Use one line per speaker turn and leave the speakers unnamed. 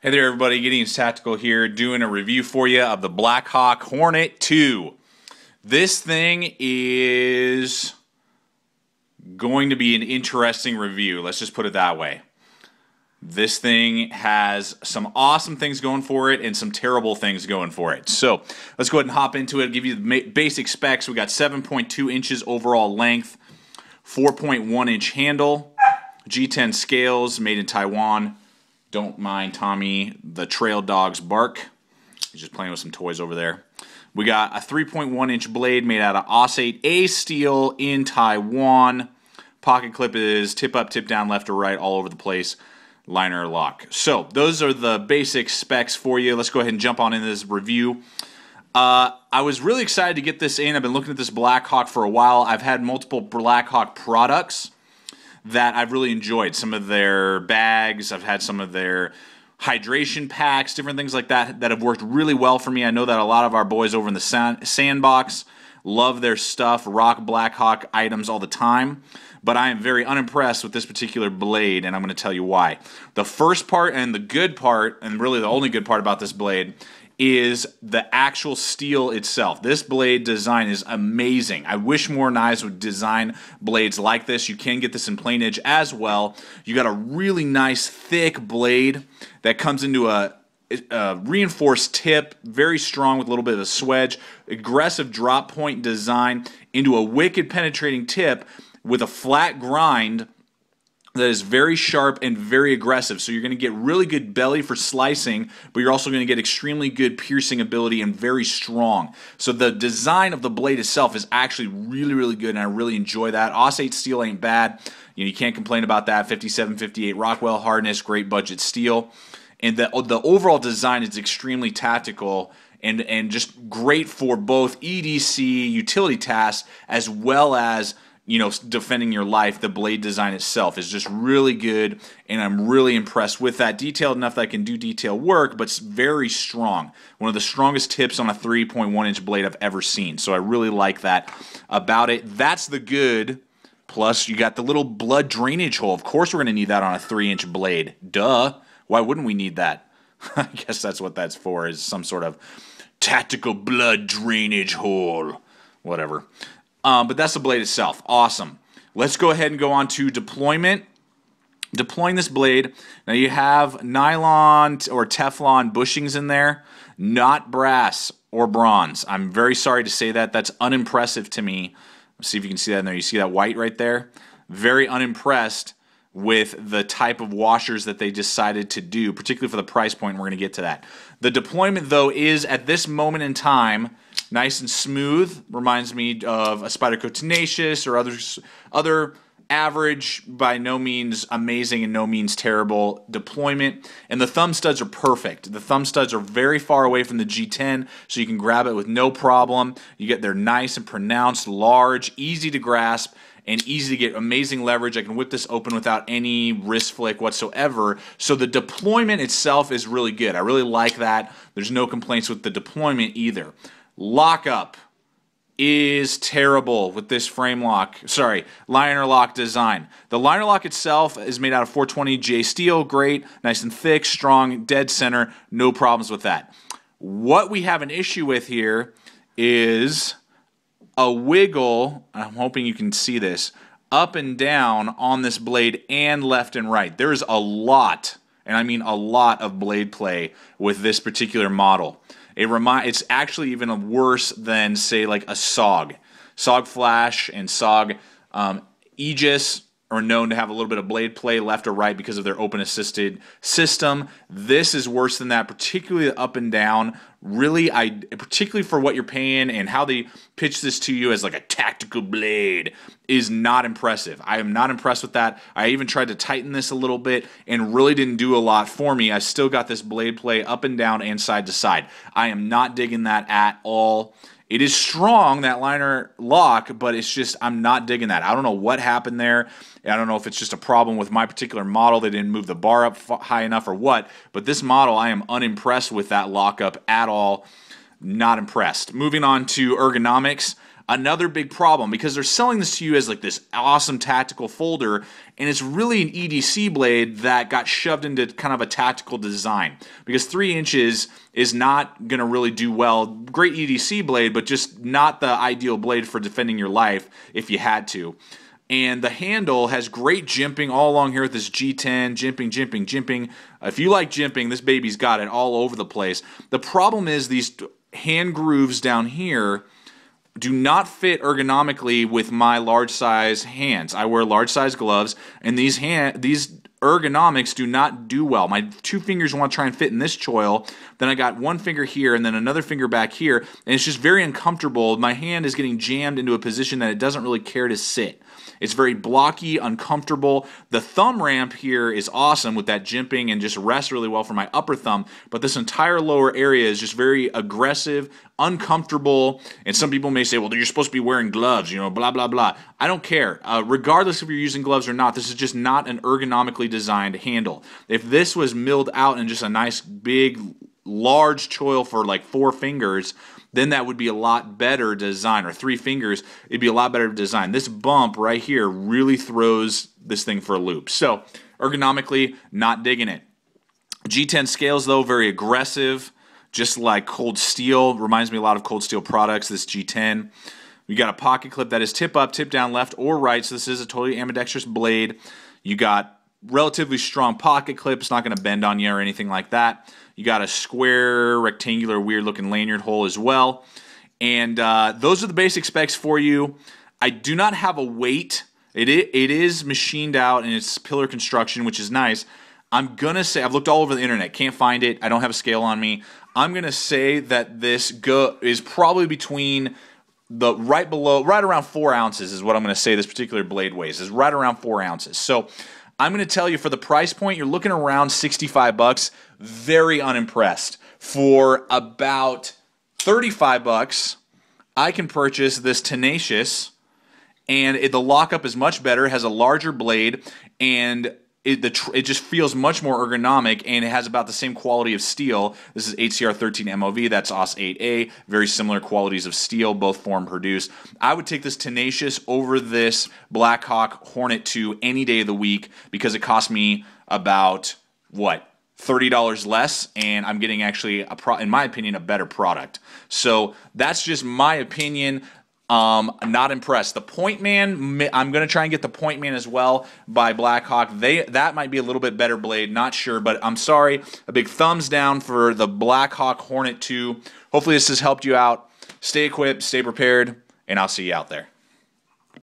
Hey there everybody, Gideon's Tactical here, doing a review for you of the Blackhawk Hornet 2. This thing is going to be an interesting review, let's just put it that way. This thing has some awesome things going for it and some terrible things going for it. So let's go ahead and hop into it, give you the basic specs. We got 7.2 inches overall length, 4.1 inch handle, G10 scales, made in Taiwan. Don't mind Tommy the trail dog's bark. He's just playing with some toys over there. We got a 3.1 inch blade made out of Osate A steel in Taiwan. Pocket clip is tip up, tip down, left or right, all over the place. Liner lock. So those are the basic specs for you. Let's go ahead and jump on into this review. I was really excited to get this in. I've been looking at this Blackhawk for a while. I've had multiple Blackhawk products that I've really enjoyed. Some of their bags, I've had some of their hydration packs, different things like that that have worked really well for me. I know that a lot of our boys over in the sandbox love their stuff, rock Blackhawk items all the time, but I am very unimpressed with this particular blade, and I'm going to tell you why. The first part and the good part, and really the only good part about this blade, is the actual steel itself. This blade design is amazing. I wish more knives would design blades like this. You can get this in plain edge as well. You got a really nice thick blade that comes into a reinforced tip, very strong with a little bit of a swedge, aggressive drop point design into a wicked penetrating tip with a flat grind that is very sharp and very aggressive. So you're going to get really good belly for slicing, but you're also going to get extremely good piercing ability and very strong. So the design of the blade itself is actually really, really good, and I really enjoy that. Osate steel ain't bad. You can't complain about that. 57, 58 Rockwell hardness, great budget steel. And the overall design is extremely tactical and just great for both EDC, utility tasks, as well as defending your life. The blade design itself is just really good, and I'm really impressed with that. Detailed enough that I can do detail work, but it's very strong. One of the strongest tips on a 3.1 inch blade I've ever seen. So I really like that about it. That's the good. Plus, you got the little blood drainage hole. Of course we're going to need that on a 3-inch blade. Duh. Why wouldn't we need that? I guess that's what that's for, is some sort of tactical blood drainage hole. Whatever. But that's the blade itself. Awesome. Let's go ahead and go on to deployment. Deploying this blade. Now you have nylon or Teflon bushings in there, not brass or bronze. I'm very sorry to say that. That's unimpressive to me. Let's see if you can see that in there. You see that white right there? Very unimpressed with the type of washers that they decided to do, particularly for the price point. We're going to get to that. The deployment, though, is at this moment in time nice and smooth. Reminds me of a Spyderco Tenacious or other average, by no means amazing and no means terrible deployment. And the thumb studs are perfect. The thumb studs are very far away from the G10, so you can grab it with no problem. They're nice and pronounced, large, easy to grasp, and easy to get amazing leverage. I can whip this open without any wrist flick whatsoever. So the deployment itself is really good. I really like that. There's no complaints with the deployment either. Lockup is terrible with this liner lock design. The liner lock itself is made out of 420J steel, great, nice and thick, strong, dead center, no problems with that. What we have an issue with here is a wiggle, I'm hoping you can see this, up and down on this blade and left and right. There's a lot, and I mean a lot, of blade play with this particular model. It's actually even worse than, say, like a SOG. SOG Flash and SOG Aegis are known to have a little bit of blade play left or right because of their open assisted system. This is worse than that, particularly up and down. Really, particularly for what you're paying and how they pitch this to you as like a tactical blade, is not impressive. I am not impressed with that. I even tried to tighten this a little bit and really didn't do a lot for me. I still got this blade play up and down and side to side. I am not digging that at all. It is strong, that liner lock, but it's just, I'm not digging that. I don't know what happened there. I don't know if it's just a problem with my particular model. They didn't move the bar up high enough or what. But this model, I am unimpressed with that lockup at all. Not impressed. Moving on to ergonomics. Another big problem, because they're selling this to you as like this awesome tactical folder, and it's really an EDC blade that got shoved into kind of a tactical design, because 3 inches is not going to really do well. Great EDC blade, but just not the ideal blade for defending your life if you had to. And the handle has great jimping all along here with this G10, jimping. If you like jimping, this baby's got it all over the place. The problem is these hand grooves down here do not fit ergonomically with my large size hands. I wear large size gloves, and these ergonomics do not do well. My 2 fingers want to try and fit in this choil, then I got 1 finger here and then another finger back here, and it's just very uncomfortable. My hand is getting jammed into a position that it doesn't really care to sit. It's very blocky, uncomfortable. The thumb ramp here is awesome with that jimping and just rests really well for my upper thumb, but this entire lower area is just very aggressive, uncomfortable, and some people may say, well, you're supposed to be wearing gloves, you know, blah, blah, blah. I don't care. Regardless if you're using gloves or not, this is just not an ergonomically designed handle. If this was milled out in just a nice, big, large choil for like 4 fingers, then that would be a lot better design, or 3 fingers, it'd be a lot better design. This bump right here really throws this thing for a loop. So ergonomically, not digging it. G10 scales though, very aggressive, just like Cold Steel. Reminds me a lot of Cold Steel products, this G10. We got a pocket clip that is tip up, tip down, left or right, so this is a totally ambidextrous blade. You got relatively strong pocket clip, it's not going to bend on you or anything like that. You got a square, rectangular, weird-looking lanyard hole as well. And those are the basic specs for you. I do not have a weight. It is machined out, and it's pillar construction, which is nice. I'm going to say, I've looked all over the internet, can't find it. I don't have a scale on me. I'm going to say that this is probably between right around 4 ounces is what I'm going to say this particular blade weighs, is right around 4 ounces. So I'm going to tell you, for the price point, you're looking around 65 bucks. Very unimpressed. For about 35 bucks, I can purchase this Tenacious, and the lockup is much better, has a larger blade, and it just feels much more ergonomic, and it has about the same quality of steel. This is HCR 13 MOV, that's OS 8A, very similar qualities of steel, both foreign produced. I would take this Tenacious over this Blackhawk Hornet 2 any day of the week, because it cost me about, what, $30 less, and I'm getting actually, in my opinion, a better product. So that's just my opinion. Not impressed. The Point Man, I'm going to try and get the Point Man as well by Blackhawk. That might be a little bit better blade, not sure, but I'm sorry. A big thumbs down for the Blackhawk Hornet 2. Hopefully this has helped you out. Stay equipped, stay prepared, and I'll see you out there.